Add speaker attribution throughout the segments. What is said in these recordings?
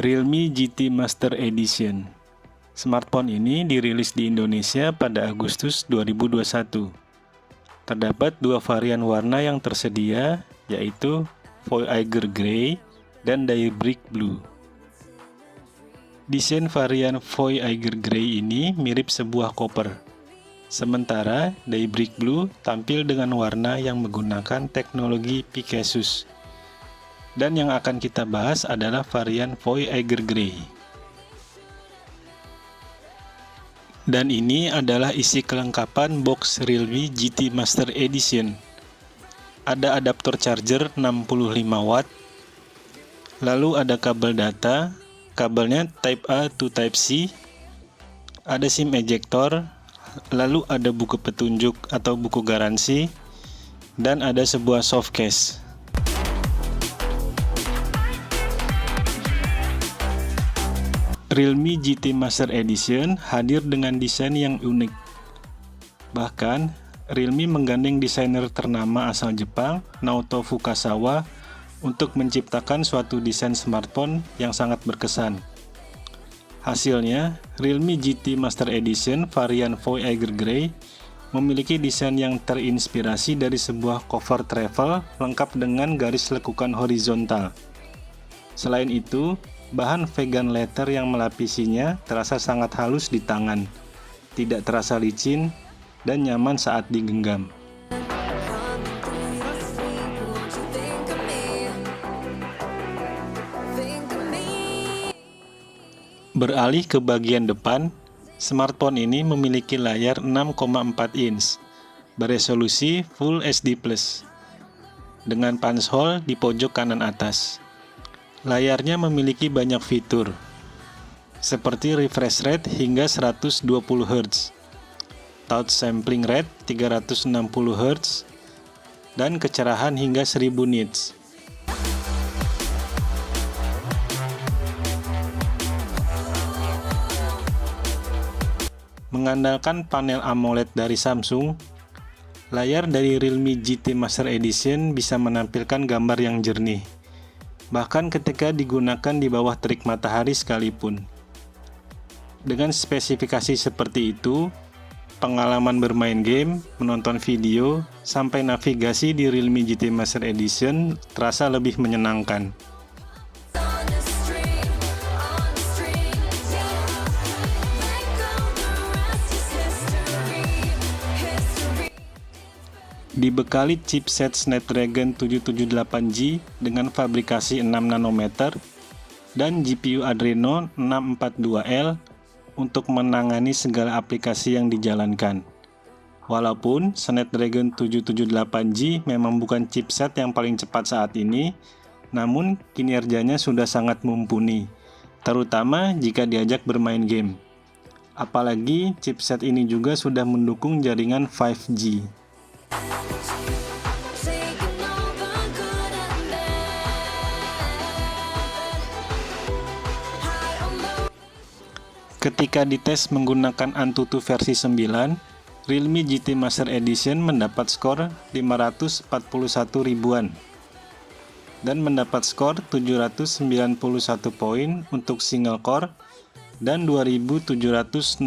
Speaker 1: Realme GT Master Edition. Smartphone ini dirilis di Indonesia pada Agustus 2021. Terdapat dua varian warna yang tersedia, yaitu Voyager Grey dan Daybreak Blue. Desain varian Voyager Grey ini mirip sebuah koper. Sementara Daybreak Blue tampil dengan warna yang menggunakan teknologi Pegasus. Dan yang akan kita bahas adalah varian Voyager Grey. Dan ini adalah isi kelengkapan box Realme GT Master Edition. Ada adaptor charger 65 watt, lalu ada kabel data, kabelnya Type A to Type C, ada SIM ejector, lalu ada buku petunjuk atau buku garansi, dan ada sebuah soft case. Realme GT Master Edition hadir dengan desain yang unik. Bahkan, Realme menggandeng desainer ternama asal Jepang, Naoto Fukasawa, untuk menciptakan suatu desain smartphone yang sangat berkesan. Hasilnya, Realme GT Master Edition varian Voyager Grey memiliki desain yang terinspirasi dari sebuah cover travel lengkap dengan garis lekukan horizontal. Selain itu, bahan vegan leather yang melapisinya terasa sangat halus di tangan, tidak terasa licin, dan nyaman saat digenggam. Beralih ke bagian depan, smartphone ini memiliki layar 6,4 inch, beresolusi Full HD+, dengan punch hole di pojok kanan atas. Layarnya memiliki banyak fitur, seperti refresh rate hingga 120 Hz, touch sampling rate 360 Hz, dan kecerahan hingga 1000 nits. Mengandalkan panel AMOLED dari Samsung, layar dari Realme GT Master Edition bisa menampilkan gambar yang jernih, bahkan ketika digunakan di bawah terik matahari sekalipun. Dengan spesifikasi seperti itu, pengalaman bermain game, menonton video, sampai navigasi di Realme GT Master Edition terasa lebih menyenangkan. Dibekali chipset Snapdragon 778G dengan fabrikasi 6 nanometer dan GPU Adreno 642L untuk menangani segala aplikasi yang dijalankan. Walaupun Snapdragon 778G memang bukan chipset yang paling cepat saat ini, namun kinerjanya sudah sangat mumpuni, terutama jika diajak bermain game. Apalagi chipset ini juga sudah mendukung jaringan 5G. Ketika dites menggunakan Antutu versi 9, Realme GT Master Edition mendapat skor 541 ribuan dan mendapat skor 791 poin untuk single core dan 2767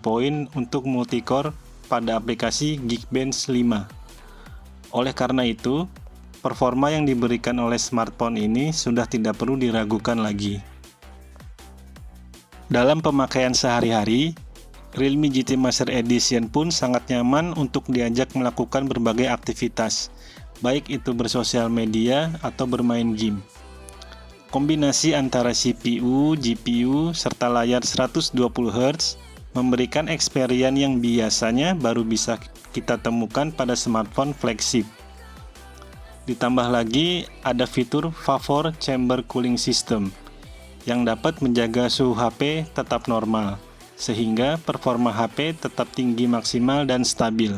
Speaker 1: poin untuk multicore pada aplikasi Geekbench 5. Oleh karena itu, performa yang diberikan oleh smartphone ini sudah tidak perlu diragukan lagi. Dalam pemakaian sehari-hari, Realme GT Master Edition pun sangat nyaman untuk diajak melakukan berbagai aktivitas, baik itu bersosial media atau bermain game. Kombinasi antara CPU, GPU, serta layar 120 Hz memberikan experience yang biasanya baru bisa kita temukan pada smartphone flagship. Ditambah lagi ada fitur Vapor Chamber Cooling System yang dapat menjaga suhu HP tetap normal, sehingga performa HP tetap tinggi maksimal dan stabil.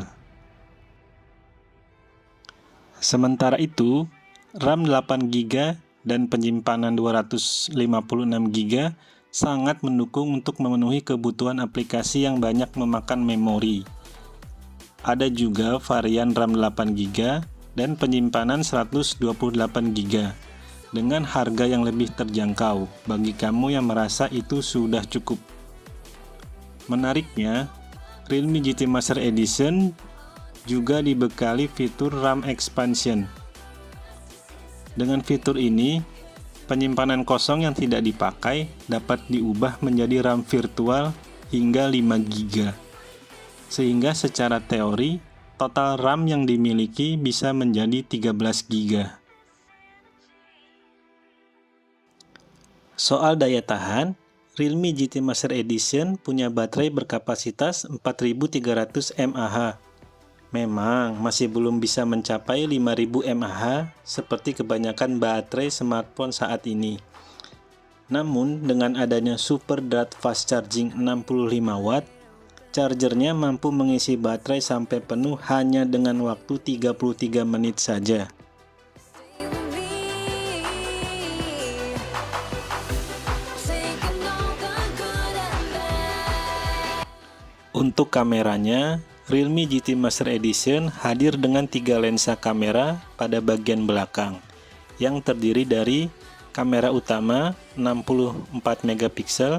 Speaker 1: Sementara itu, RAM 8GB dan penyimpanan 256GB sangat mendukung untuk memenuhi kebutuhan aplikasi yang banyak memakan memori. Ada juga varian RAM 8GB dan penyimpanan 128GB dengan harga yang lebih terjangkau bagi kamu yang merasa itu sudah cukup. Menariknya, Realme GT Master Edition juga dibekali fitur RAM expansion. Dengan fitur ini, penyimpanan kosong yang tidak dipakai dapat diubah menjadi RAM virtual hingga 5 GB. Sehingga secara teori, total RAM yang dimiliki bisa menjadi 13 GB. Soal daya tahan, Realme GT Master Edition punya baterai berkapasitas 4300 mAh. Memang masih belum bisa mencapai 5000 mAh seperti kebanyakan baterai smartphone saat ini. Namun dengan adanya Super Dart Fast Charging 65 Watt, chargernya mampu mengisi baterai sampai penuh hanya dengan waktu 33 menit saja. Untuk kameranya, Realme GT Master Edition hadir dengan 3 lensa kamera pada bagian belakang yang terdiri dari kamera utama 64 megapiksel,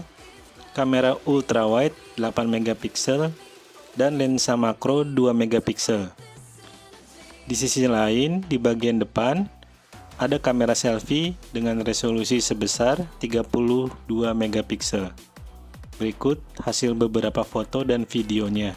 Speaker 1: kamera ultrawide 8 megapiksel, dan lensa makro 2 megapiksel. Di sisi lain, di bagian depan, ada kamera selfie dengan resolusi sebesar 32 megapiksel. Berikut hasil beberapa foto dan videonya.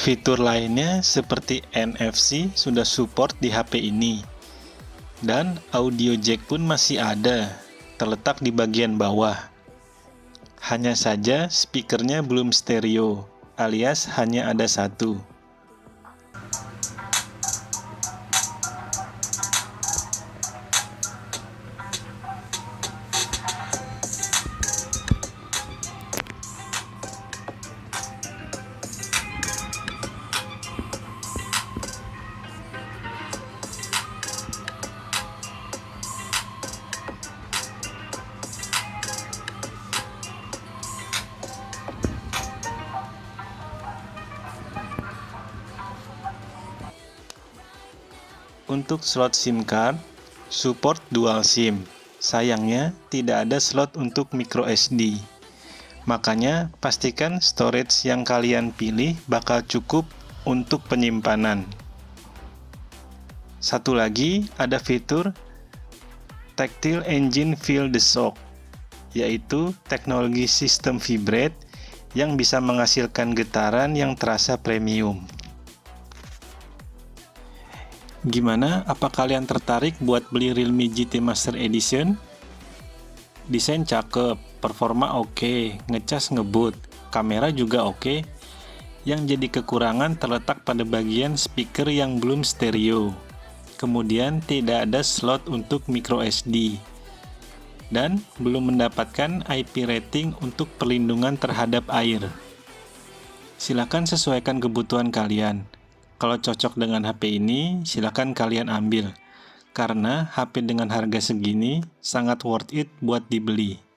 Speaker 1: Fitur lainnya seperti NFC sudah support di HP ini. Dan audio jack pun masih ada, terletak di bagian bawah. Hanya saja speakernya belum stereo, alias hanya ada satu. Untuk slot SIM card, support dual SIM. Sayangnya, tidak ada slot untuk micro SD. Makanya, pastikan storage yang kalian pilih bakal cukup untuk penyimpanan. Satu lagi, ada fitur Tactile Engine Feel the Shock, yaitu teknologi sistem vibrate yang bisa menghasilkan getaran yang terasa premium. Gimana? Apa kalian tertarik buat beli Realme GT Master Edition? Desain cakep, performa oke, ngecas ngebut, kamera juga oke. Yang jadi kekurangan terletak pada bagian speaker yang belum stereo. Kemudian tidak ada slot untuk micro SD. Dan belum mendapatkan IP rating untuk perlindungan terhadap air. Silakan sesuaikan kebutuhan kalian. Kalau cocok dengan HP ini, silakan kalian ambil. Karena HP dengan harga segini sangat worth it buat dibeli.